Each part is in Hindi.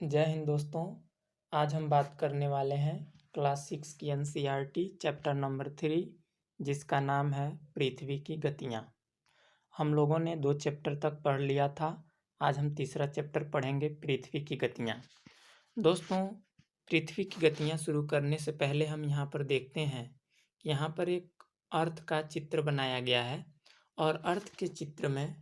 जय हिंद दोस्तों। आज हम बात करने वाले हैं क्लास 6 की एनसीईआरटी चैप्टर नंबर 3 जिसका नाम है पृथ्वी की गतियाँ। हम लोगों ने 2 चैप्टर तक पढ़ लिया था। आज हम तीसरा चैप्टर पढ़ेंगे पृथ्वी की गतियाँ। दोस्तों, पृथ्वी की गतियाँ शुरू करने से पहले हम यहाँ पर देखते हैं कि यहाँ पर एक अर्थ का चित्र बनाया गया है और अर्थ के चित्र में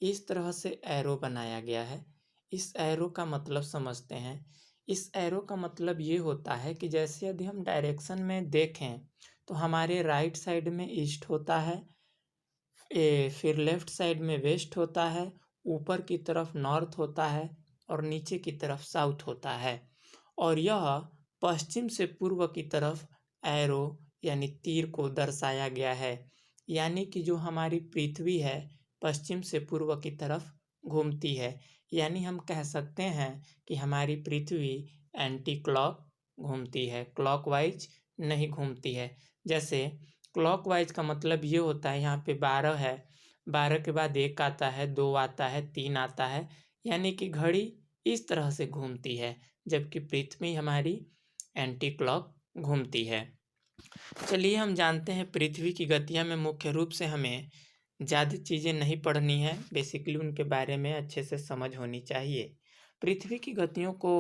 इस तरह से एरो बनाया गया है। इस एरो का मतलब समझते हैं। इस एरो का मतलब ये होता है कि जैसे यदि हम डायरेक्शन में देखें तो हमारे राइट साइड में ईस्ट होता है, फिर लेफ्ट साइड में वेस्ट होता है, ऊपर की तरफ नॉर्थ होता है और नीचे की तरफ साउथ होता है। और यह पश्चिम से पूर्व की तरफ एरो यानी तीर को दर्शाया गया है। यानी कि जो हमारी पृथ्वी है पश्चिम से पूर्व की तरफ घूमती है। यानी हम कह सकते हैं कि हमारी पृथ्वी एंटी क्लॉक घूमती है, क्लॉकवाइज नहीं घूमती है। जैसे क्लॉकवाइज का मतलब ये होता है, यहाँ पे 12 है, 12 के बाद 1 आता है, 2 आता है, 3 आता है, यानी कि घड़ी इस तरह से घूमती है, जबकि पृथ्वी हमारी एंटी क्लॉक घूमती है। चलिए हम जानते हैं पृथ्वी की गतियाँ में मुख्य रूप से हमें ज़्यादा चीज़ें नहीं पढ़नी है, बेसिकली उनके बारे में अच्छे से समझ होनी चाहिए। पृथ्वी की गतियों को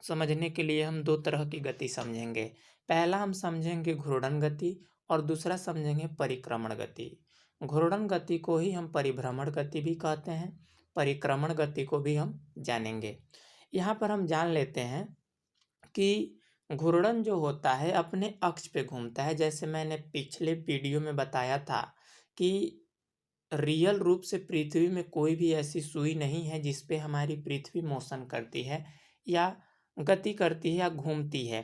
समझने के लिए हम 2 तरह की गति समझेंगे। पहला हम समझेंगे घूर्णन गति और दूसरा समझेंगे परिक्रमण गति। घूर्णन गति को ही हम परिभ्रमण गति भी कहते हैं, परिक्रमण गति को भी हम जानेंगे। यहाँ पर हम जान लेते हैं कि घूर्णन जो होता है अपने अक्ष पे घूमता है। जैसे मैंने पिछले वीडियो में बताया था कि रियल रूप से पृथ्वी में कोई भी ऐसी सुई नहीं है जिस पे हमारी पृथ्वी मोशन करती है या गति करती है या घूमती है।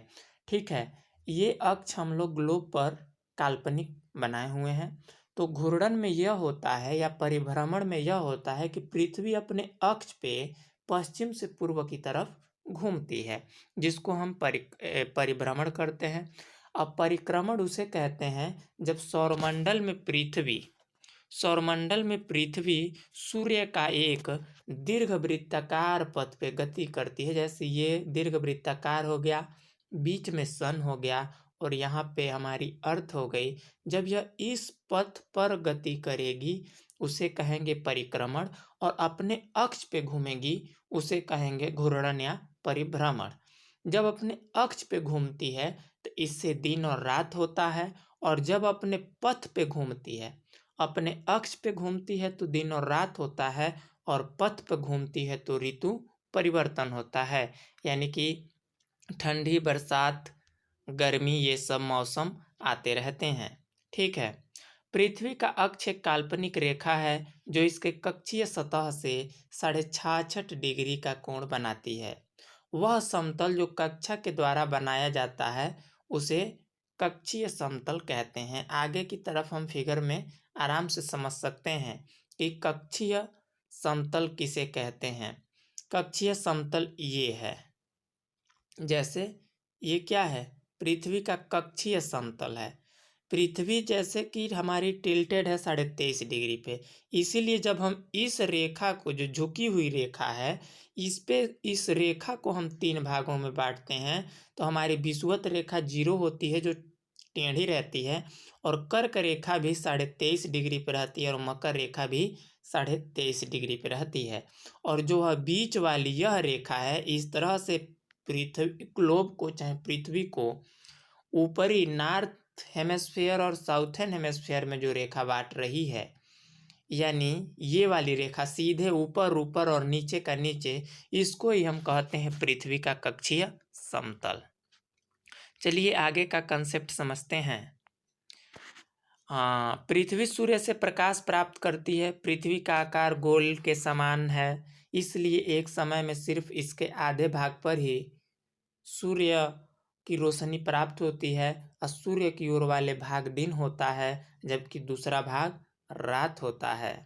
ठीक है, ये अक्ष हम लोग ग्लोब पर काल्पनिक बनाए हुए हैं। तो घूर्णन में यह होता है या परिभ्रमण में यह होता है कि पृथ्वी अपने अक्ष पे पश्चिम से पूर्व की तरफ घूमती है, जिसको हम परिभ्रमण करते हैं। अब परिक्रमण उसे कहते हैं जब सौरमंडल में पृथ्वी सूर्य का एक दीर्घ वृत्ताकार पथ पे गति करती है। जैसे ये दीर्घ वृत्ताकार हो गया, बीच में सन हो गया और यहाँ पे हमारी अर्थ हो गई। जब यह इस पथ पर गति करेगी उसे कहेंगे परिक्रमण, और अपने अक्ष पे घूमेगी उसे कहेंगे घूर्णन या परिभ्रमण। जब अपने अक्ष पे घूमती है तो इससे दिन और रात होता है, और जब अपने पथ पे घूमती है, अपने अक्ष पे घूमती है तो दिन और रात होता है, और पथ पे घूमती है तो ऋतु परिवर्तन होता है। यानी कि ठंडी, बरसात, गर्मी, ये सब मौसम आते रहते हैं। ठीक है, पृथ्वी का अक्ष एक काल्पनिक रेखा है जो इसके कक्षीय सतह से 66.5 डिग्री का कोण बनाती है। वह समतल जो कक्षा के द्वारा बनाया जाता है उसे कक्षीय समतल कहते हैं। आगे की तरफ हम फिगर में आराम से समझ सकते हैं कि कक्षीय समतल किसे कहते हैं। कक्षीय समतल ये है, जैसे ये क्या है, पृथ्वी का कक्षीय समतल है। पृथ्वी जैसे कि हमारी टिल्टेड है 23.5 डिग्री पे, इसीलिए जब हम इस रेखा को, जो झुकी हुई रेखा है, इस रेखा को हम 3 भागों में बांटते हैं तो हमारी विषुवत रेखा 0 होती है जो टेढ़ी रहती है, और कर्क रेखा भी 23.5 डिग्री पे रहती है, और मकर रेखा भी 23.5 डिग्री पे रहती है। और जो है बीच वाली यह रेखा है, इस तरह से पृथ्वी ग्लोब को, चाहे पृथ्वी को, ऊपरी नॉर्थ हेमेस्फेयर और साउथर्न हेमेस्फेयर में जो रेखा बांट रही है, यानी ये वाली रेखा सीधे ऊपर ऊपर और नीचे का नीचे, इसको ही हम कहते हैं पृथ्वी का कक्षीय समतल। चलिए आगे का कंसेप्ट समझते हैं। पृथ्वी सूर्य से प्रकाश प्राप्त करती है। पृथ्वी का आकार गोल के समान है, इसलिए एक समय में सिर्फ इसके आधे भाग पर ही सूर्य की रोशनी प्राप्त होती है, और सूर्य की ओर वाले भाग दिन होता है जबकि दूसरा भाग रात होता है।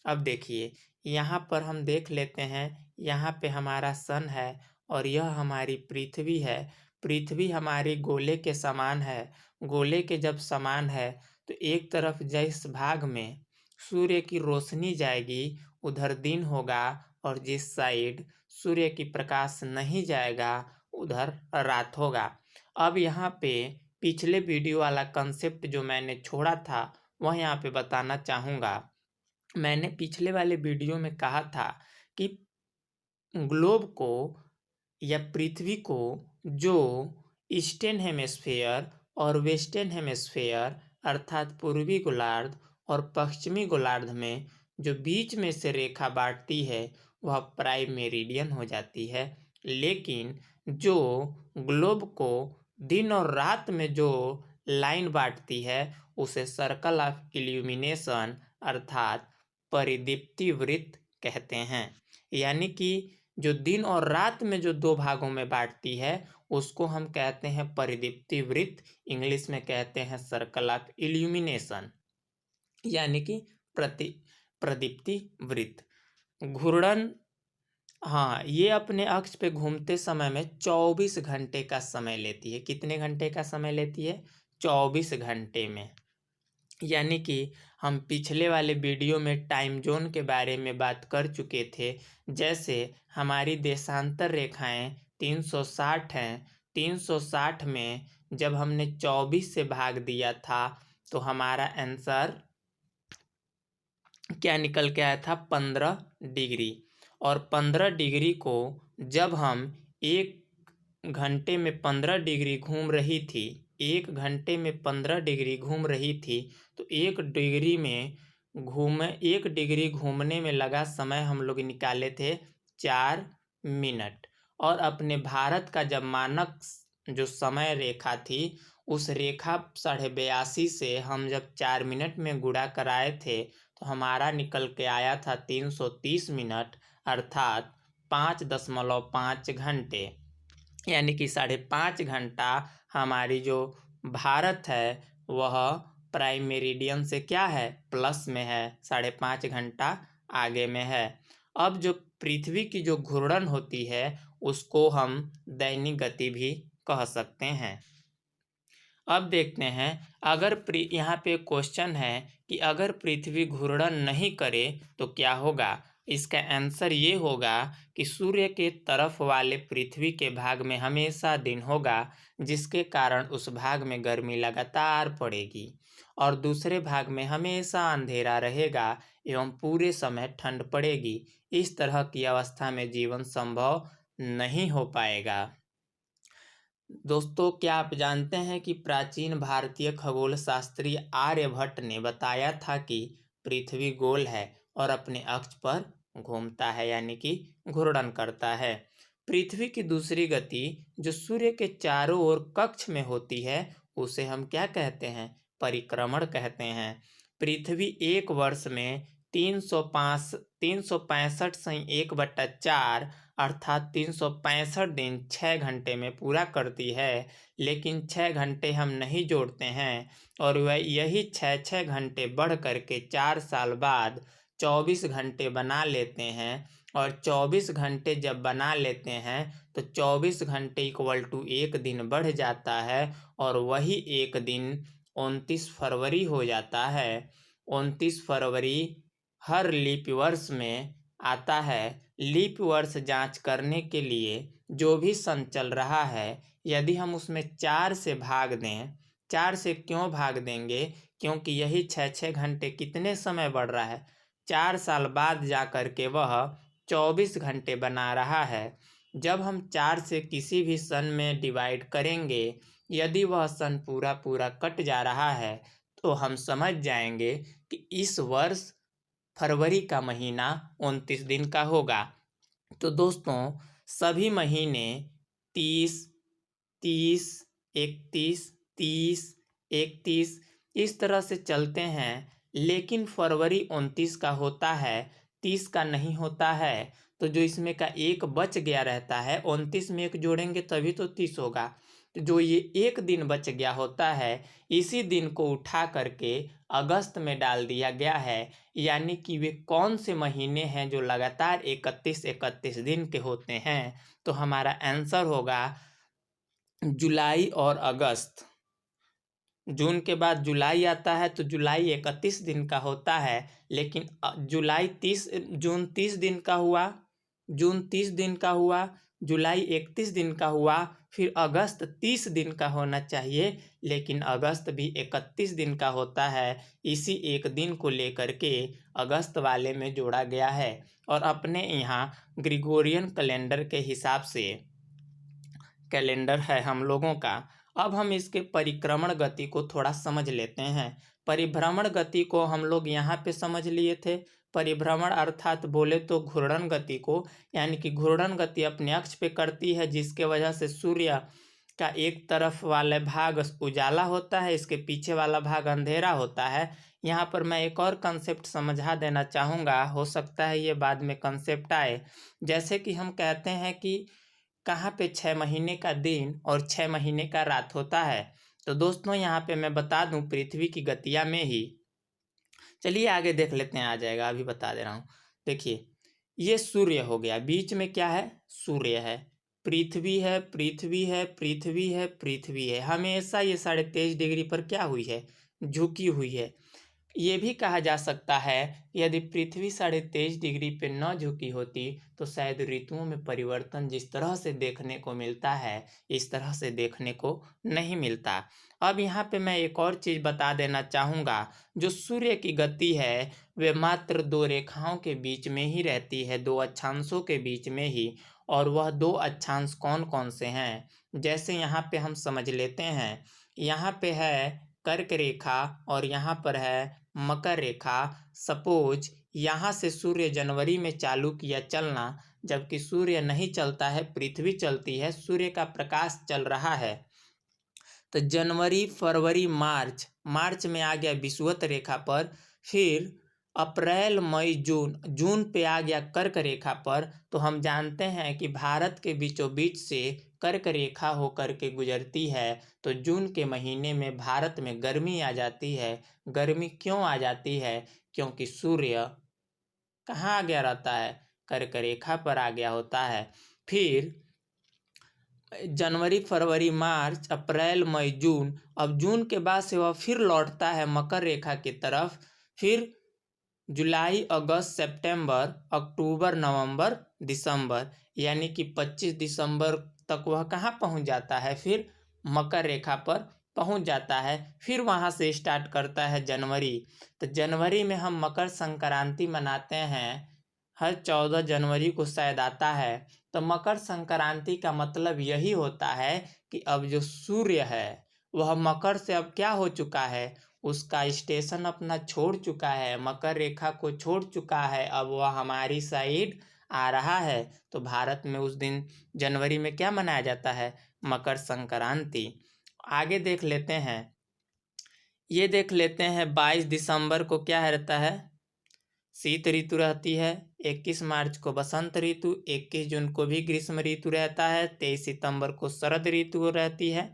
अब देखिए यहाँ पर हम देख लेते हैं, यहाँ पे हमारा सन है और यह हमारी पृथ्वी है। पृथ्वी हमारी गोले के समान है। गोले के जब समान है तो एक तरफ जिस भाग में सूर्य की रोशनी जाएगी उधर दिन होगा, और जिस साइड सूर्य की प्रकाश नहीं जाएगा, उधर रात होगा। अब यहाँ पे पिछले वीडियो वाला कंसेप्ट जो मैंने छोड़ा था वह यहाँ पे बताना चाहूँगा। मैंने पिछले वाले वीडियो में कहा था कि ग्लोब को या पृथ्वी को जो ईस्टर्न हेमिस्फेयर और वेस्टर्न हेमिस्फेयर अर्थात पूर्वी गोलार्ध और पश्चिमी गोलार्ध में जो बीच में से रेखा बांटती है वह प्राइम मेरिडियन हो जाती है। लेकिन जो ग्लोब को दिन और रात में जो लाइन बांटती है उसे सर्कल ऑफ इल्यूमिनेशन अर्थात परिदीप्ति वृत्त कहते हैं। यानी कि जो दिन और रात में जो दो भागों में बांटती है उसको हम कहते हैं परिदीप्ति वृत्त, इंग्लिश में कहते हैं सर्कल ऑफ इल्यूमिनेशन, यानी कि प्रदीप्ति वृत्त। घूर्णन, हाँ, ये अपने अक्ष पे घूमते समय में 24 घंटे का समय लेती है। कितने घंटे का समय लेती है? 24 घंटे में। यानी कि हम पिछले वाले वीडियो में टाइम जोन के बारे में बात कर चुके थे। जैसे हमारी देशांतर रेखाएं 360 हैं, 360 में जब हमने 24 से भाग दिया था तो हमारा आंसर क्या निकल के आया था? 15 डिग्री। और 15 डिग्री को जब हम 1 घंटे में 15 डिग्री घूम रही थी, 1 घंटे में 15 डिग्री घूम रही थी, तो 1 डिग्री घूमने में लगा समय हम लोग निकाले थे 4 मिनट। और अपने भारत का जब मानक जो समय रेखा थी उस रेखा 82.5 से हम जब 4 मिनट में गुणा कराए थे तो हमारा निकल के आया था 330 मिनट अर्थात 5.5 घंटे। यानी कि 5.5 घंटा हमारी जो भारत है वह प्राइम मेरिडियन से क्या है? प्लस में है, 5.5 घंटा आगे में है। अब जो पृथ्वी की जो घूर्णन होती है उसको हम दैनिक गति भी कह सकते हैं। अब देखते हैं, अगर यहाँ पे क्वेश्चन है कि अगर पृथ्वी घूर्णन नहीं करे तो क्या होगा? इसका आंसर ये होगा कि सूर्य के तरफ वाले पृथ्वी के भाग में हमेशा दिन होगा, जिसके कारण उस भाग में गर्मी लगातार पड़ेगी और दूसरे भाग में हमेशा अंधेरा रहेगा एवं पूरे समय ठंड पड़ेगी। इस तरह की अवस्था में जीवन संभव नहीं हो पाएगा। दोस्तों, क्या आप जानते हैं कि प्राचीन भारतीय खगोल शास्त्री आर्यभट्ट ने बताया था कि पृथ्वी गोल है और अपने अक्ष पर घूमता है, यानी कि घूर्णन करता है। पृथ्वी की दूसरी गति जो सूर्य के चारों ओर कक्ष में होती है उसे हम क्या कहते हैं? परिक्रमण कहते हैं। पृथ्वी एक वर्ष में 365/1/4 अर्थात 365 दिन 6 घंटे में पूरा करती है। लेकिन 6 घंटे हम नहीं जोड़ते हैं और वह यही 6 घंटे बढ़ करके 4 साल बाद 24 घंटे बना लेते हैं। और 24 घंटे जब बना लेते हैं तो 24 घंटे इक्वल टू 1 दिन बढ़ जाता है और वही एक दिन 29 फरवरी हो जाता है। 29 फरवरी हर लीप वर्ष में आता है। लीप वर्ष जांच करने के लिए जो भी सन चल रहा है यदि हम उसमें 4 से भाग दें, 4 से क्यों भाग देंगे? क्योंकि यही 6 घंटे कितने समय बढ़ रहा है? 4 साल बाद जा कर के वह 24 घंटे बना रहा है। जब हम 4 से किसी भी सन में डिवाइड करेंगे, यदि वह सन पूरा पूरा कट जा रहा है तो हम समझ जाएंगे कि इस वर्ष फरवरी का महीना 29 दिन का होगा। तो दोस्तों, सभी महीने 30, 30, 31, 30, 31 इस तरह से चलते हैं, लेकिन फरवरी 29 का होता है, 30 का नहीं होता है। तो जो इसमें का एक बच गया रहता है, 29 में एक जोड़ेंगे तभी तो 30 होगा। तो जो ये एक दिन बच गया होता है, इसी दिन को उठा करके अगस्त में डाल दिया गया है। यानी कि वे कौन से महीने हैं जो लगातार 31 दिन के होते हैं? तो हमारा आंसर होगा जुलाई और अगस्त। जून के बाद जुलाई आता है तो जुलाई 31 दिन का होता है, लेकिन जून 30 दिन का हुआ, जून 30 दिन का हुआ, जुलाई 31 दिन का हुआ, फिर अगस्त 30 दिन का होना चाहिए, लेकिन अगस्त भी 31 दिन का होता है। इसी एक दिन को लेकर के अगस्त वाले में जोड़ा गया है और अपने यहाँ ग्रिगोरियन कैलेंडर के हिसाब से कैलेंडर है हम लोगों का। अब हम इसके परिक्रमण गति को थोड़ा समझ लेते हैं। परिभ्रमण गति को हम लोग यहाँ पे समझ लिए थे। परिभ्रमण अर्थात बोले तो घूर्णन गति को, यानी कि घूर्णन गति अपने अक्ष पे करती है, जिसके वजह से सूर्य का एक तरफ वाला भाग उजाला होता है, इसके पीछे वाला भाग अंधेरा होता है। यहाँ पर मैं एक और कंसेप्ट समझा देना चाहूँगा, हो सकता है ये बाद में कंसेप्ट आए। जैसे कि हम कहते हैं कि कहाँ पे 6 महीने का दिन और 6 महीने का रात होता है। तो दोस्तों यहाँ पे मैं बता दूं पृथ्वी की गतिया में ही, चलिए आगे देख लेते हैं, आ जाएगा, अभी बता दे रहा हूँ। देखिए ये सूर्य हो गया, बीच में क्या है, सूर्य है, पृथ्वी है, पृथ्वी है, पृथ्वी है, पृथ्वी है, हमेशा ये 23.5 डिग्री पर क्या हुई है, झुकी हुई है। ये भी कहा जा सकता है यदि पृथ्वी 23.5 डिग्री पे न झुकी होती तो शायद ऋतुओं में परिवर्तन जिस तरह से देखने को मिलता है इस तरह से देखने को नहीं मिलता। अब यहाँ पे मैं एक और चीज़ बता देना चाहूँगा, जो सूर्य की गति है वे मात्र दो रेखाओं के बीच में ही रहती है, दो अक्षांशों के बीच में ही। और वह दो अक्षांश कौन कौन से हैं, जैसे यहाँ पे हम समझ लेते हैं। यहाँ पे है कर्क रेखा और यहाँ पर है मकर रेखा। सपोज यहाँ से सूर्य जनवरी में चालू किया चलना, जबकि सूर्य नहीं चलता है, पृथ्वी चलती है, सूर्य का प्रकाश चल रहा है। तो जनवरी फरवरी मार्च, मार्च में आ गया विषुवत रेखा पर, फिर अप्रैल मई जून, जून पे आ गया कर्क रेखा पर। तो हम जानते हैं कि भारत के बीचों बीच से कर्क रेखा होकर के गुजरती है। तो जून के महीने में भारत में गर्मी आ जाती है। गर्मी क्यों आ जाती है, क्योंकि सूर्य कहाँ आ गया रहता है, कर्क रेखा पर आ गया होता है। फिर जनवरी फरवरी मार्च अप्रैल मई जून, अब जून के बाद से वह फिर लौटता है मकर रेखा की तरफ। फिर जुलाई अगस्त सितंबर अक्टूबर नवंबर दिसंबर, यानी कि 25 दिसंबर तक वह कहाँ पहुंच जाता है, फिर मकर रेखा पर पहुंच जाता है। फिर वहां से स्टार्ट करता है जनवरी। तो जनवरी में हम मकर संक्रांति मनाते हैं, हर 14 जनवरी को शायद आता है। तो मकर संक्रांति का मतलब यही होता है कि अब जो सूर्य है वह मकर से अब क्या हो चुका है, उसका स्टेशन अपना छोड़ चुका है, मकर रेखा को छोड़ चुका है, अब वह हमारी साइड आ रहा है। तो भारत में उस दिन जनवरी में क्या मनाया जाता है, मकर संक्रांति। आगे देख लेते हैं, ये देख लेते हैं 22 दिसंबर को क्या रहता है, शीत ऋतु रहती है। 21 मार्च को बसंत ऋतु, 21 जून को भी ग्रीष्म ऋतु रहता है, 23 सितंबर को शरद ऋतु रहती है।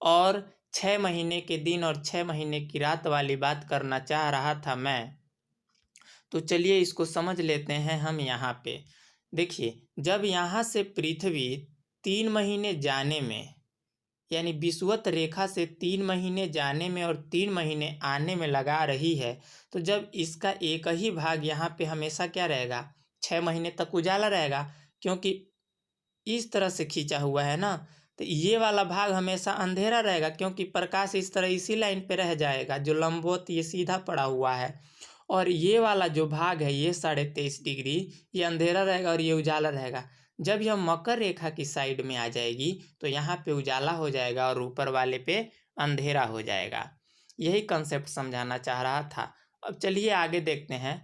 और 6 महीने के दिन और 6 महीने की रात वाली बात करना चाह रहा था मैं, तो चलिए इसको समझ लेते हैं हम। यहाँ पे देखिए, जब यहाँ से पृथ्वी 3 महीने जाने में, यानी विषुवत रेखा से 3 महीने जाने में और 3 महीने आने में लगा रही है, तो जब इसका एक ही भाग यहाँ पे हमेशा क्या रहेगा, 6 महीने तक उजाला रहेगा, क्योंकि इस तरह से खींचा हुआ है ना। तो ये वाला भाग हमेशा अंधेरा रहेगा, क्योंकि प्रकाश इस तरह इसी लाइन पे रह जाएगा, जो लंबवत ये सीधा पड़ा हुआ है। और ये वाला जो भाग है ये 23.5 डिग्री, ये अंधेरा रहेगा और ये उजाला रहेगा। जब यह मकर रेखा की साइड में आ जाएगी तो यहाँ पे उजाला हो जाएगा और ऊपर वाले पे अंधेरा हो जाएगा। यही कंसेप्ट समझाना चाह रहा था। अब चलिए आगे देखते हैं।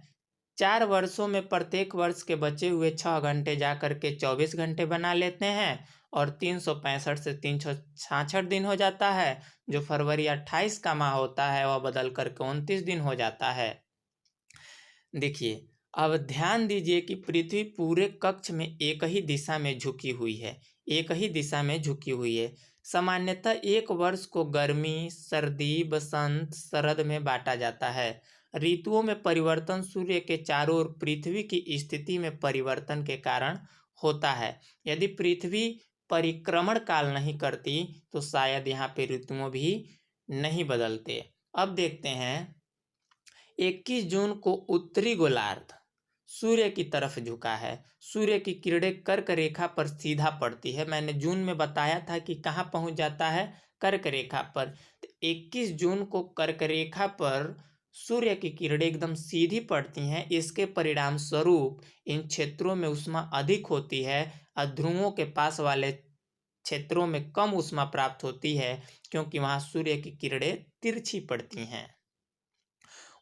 4 वर्षों में प्रत्येक वर्ष के बचे हुए 6 घंटे जा कर के 24 घंटे बना लेते हैं और 365 से 366 दिन हो जाता है। जो फरवरी 28 का माह होता है वह बदल करके 29 दिन हो जाता है। देखिए, अब ध्यान दीजिए कि पृथ्वी पूरे कक्ष में एक ही दिशा में झुकी हुई है, एक ही दिशा में झुकी हुई है। सामान्यतः एक वर्ष को गर्मी, सर्दी, बसंत, शरद में बांटा जाता है। ऋतुओं में परिवर्तन सूर्य के चारों ओर पृथ्वी की स्थिति में परिवर्तन के कारण होता है। यदि पृथ्वी परिक्रमण काल नहीं करती तो शायद यहाँ पे ऋतुओं भी नहीं बदलते। अब देखते हैं 21 जून को उत्तरी गोलार्ध, सूर्य की तरफ झुका है। सूर्य की किरणें कर्क रेखा पर सीधा पड़ती है। मैंने जून में बताया था कि कहाँ पहुंच जाता है, कर्क रेखा पर। तो 21 जून को कर्क रेखा पर सूर्य की किरणें एकदम सीधी पड़ती हैं। इसके परिणाम स्वरूप इन क्षेत्रों में ऊष्मा अधिक होती है और ध्रुवों के पास वाले क्षेत्रों में कम ऊष्मा प्राप्त होती है, क्योंकि वहां सूर्य की किरणें तिरछी पड़ती हैं।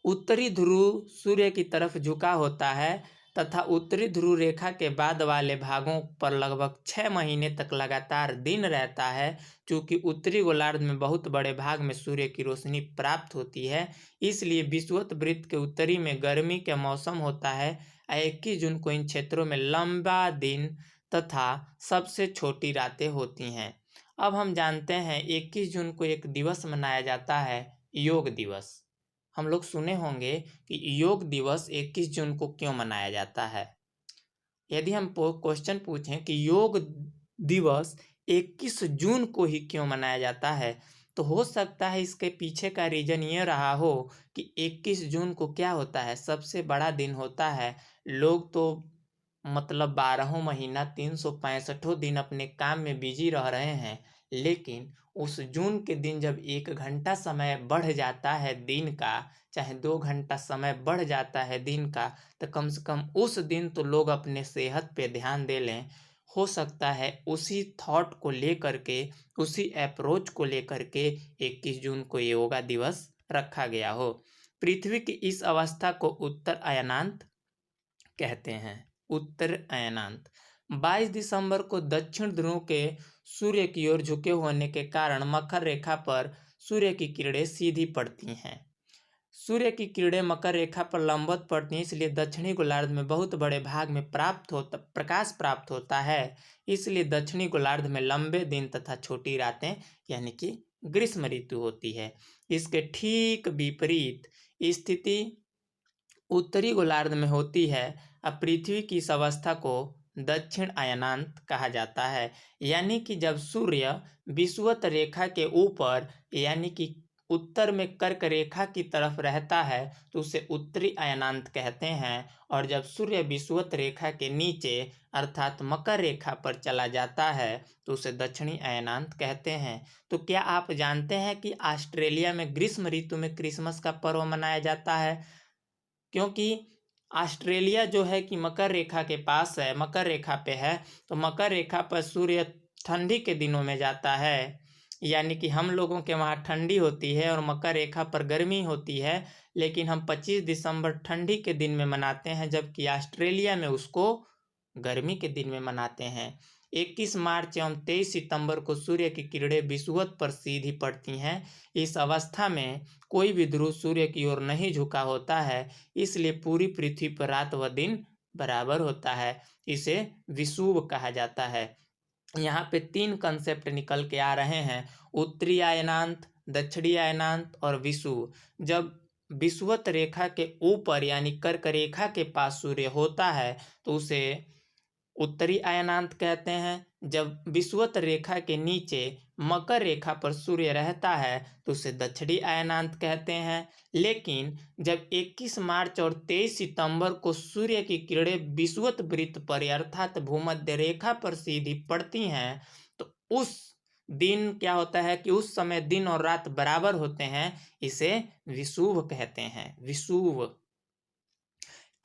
उत्तरी ध्रुव सूर्य की तरफ झुका होता है तथा उत्तरी ध्रुव रेखा के बाद वाले भागों पर लगभग 6 महीने तक लगातार दिन रहता है। चूंकि उत्तरी गोलार्ध में बहुत बड़े भाग में सूर्य की रोशनी प्राप्त होती है, इसलिए विषुवत वृत्त के उत्तरी में गर्मी का मौसम होता है। 21 जून को इन क्षेत्रों में लंबा दिन तथा सबसे छोटी रातें होती हैं। अब हम जानते हैं 21 जून को एक दिवस मनाया जाता है, योग दिवस। हम लोग सुने होंगे कि योग दिवस 21 जून को क्यों मनाया जाता है। यदि हम क्वेश्चन पूछें कि योग दिवस 21 जून को ही क्यों मनाया जाता है, तो हो सकता है इसके पीछे का रीजन ये रहा हो कि 21 जून को क्या होता है, सबसे बड़ा दिन होता है। लोग तो मतलब 12 महीना 365 दिन अपने काम में बिजी रह रहे हैं, लेकिन उस जून के दिन जब 1 घंटा समय बढ़ जाता है दिन का, चाहे 2 घंटा समय बढ़ जाता है दिन का, तो कम से कम उस दिन तो लोग अपने सेहत पे ध्यान दे लें। हो सकता है उसी थॉट को लेकर के, उसी अप्रोच को लेकर के 21 जून को योगा दिवस रखा गया हो। पृथ्वी की इस अवस्था को उत्तर अयनांत कहते हैं। उत्तर अयनांत 22 दिसंबर को दक्षिण ध्रुव के सूर्य की ओर झुके होने के कारण मकर रेखा पर सूर्य की किरणें सीधी पड़ती हैं। सूर्य की किरणें मकर रेखा पर लंबवत पड़ती हैं, इसलिए दक्षिणी गोलार्ध में बहुत बड़े भाग में प्रकाश प्राप्त होता है। इसलिए दक्षिणी गोलार्ध में लंबे दिन तथा छोटी रातें यानी कि ग्रीष्म ऋतु होती है। इसके ठीक विपरीत स्थिति उत्तरी गोलार्ध में होती है। अब पृथ्वी की इस अवस्था को दक्षिण अयनांत कहा जाता है, यानी कि जब सूर्य विषुवत रेखा के ऊपर यानी कि उत्तर में कर्क रेखा की तरफ रहता है तो उसे उत्तरी अयनांत कहते हैं, और जब सूर्य विषुवत रेखा के नीचे अर्थात मकर रेखा पर चला जाता है तो उसे दक्षिणी अयनांत कहते हैं। तो क्या आप जानते हैं कि ऑस्ट्रेलिया में ग्रीष्म ऋतु में क्रिसमस का पर्व मनाया जाता है? क्योंकि ऑस्ट्रेलिया जो है कि मकर रेखा के पास है, मकर रेखा पे है, तो मकर रेखा पर सूर्य ठंडी के दिनों में जाता है, यानी कि हम लोगों के वहाँ ठंडी होती है और मकर रेखा पर गर्मी होती है, लेकिन हम 25 दिसंबर ठंडी के दिन में मनाते हैं, जबकि ऑस्ट्रेलिया में उसको गर्मी के दिन में मनाते हैं। 21 मार्च एवं 23 सितंबर को सूर्य की किरणें विषुवत पर सीधी पड़ती हैं। इस अवस्था में कोई भी ध्रुव सूर्य की ओर नहीं झुका होता है, इसलिए पूरी पृथ्वी पर रात व दिन बराबर होता है। इसे विषुव कहा जाता है। यहाँ पे 3 कंसेप्ट निकल के आ रहे हैं, उत्तरी अयनांत, दक्षिणी अयनांत और विषुव। जब विषुवत रेखा के ऊपर यानी कर्क रेखा के पास सूर्य होता है तो उसे उत्तरी अयनांत कहते हैं। जब विषुवत रेखा के नीचे मकर रेखा पर सूर्य रहता है तो उसे दक्षिणी अयनांत कहते हैं। लेकिन जब 21 मार्च और 23 सितंबर को सूर्य की किरणें विषुवत वृत्त पर अर्थात भूमध्य रेखा पर सीधी पड़ती हैं तो उस दिन क्या होता है कि उस समय दिन और रात बराबर होते हैं, इसे विषुव कहते हैं। विषुव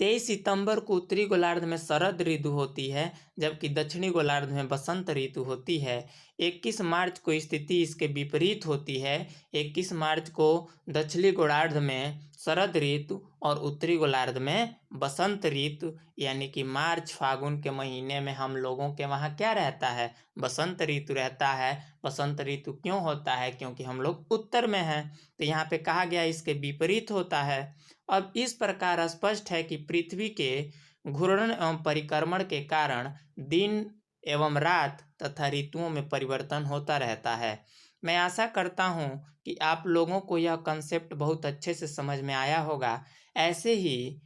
23 सितंबर को उत्तरी गोलार्ध में शरद ऋतु होती है, जबकि दक्षिणी गोलार्ध में बसंत ऋतु होती है। 21 मार्च को स्थिति इसके विपरीत होती है। 21 मार्च को दक्षिणी गोलार्ध में शरद ऋतु और उत्तरी गोलार्ध में बसंत ऋतु यानी कि मार्च फागुन के महीने में हम लोगों के वहाँ क्या रहता है, बसंत ऋतु रहता है। बसंत ऋतु क्यों होता है? क्योंकि हम लोग उत्तर में हैं, तो यहाँ पे कहा गया इसके विपरीत होता है। अब इस प्रकार स्पष्ट है कि पृथ्वी के घूर्णन एवं परिक्रमण के कारण दिन एवं रात तथा ऋतुओं में परिवर्तन होता रहता है। मैं आशा करता हूँ कि आप लोगों को यह कंसेप्ट बहुत अच्छे से समझ में आया होगा। ऐसे ही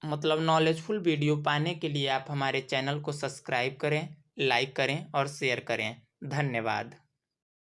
मतलब नॉलेजफुल वीडियो पाने के लिए आप हमारे चैनल को सब्सक्राइब करें, लाइक करें और शेयर करें। धन्यवाद।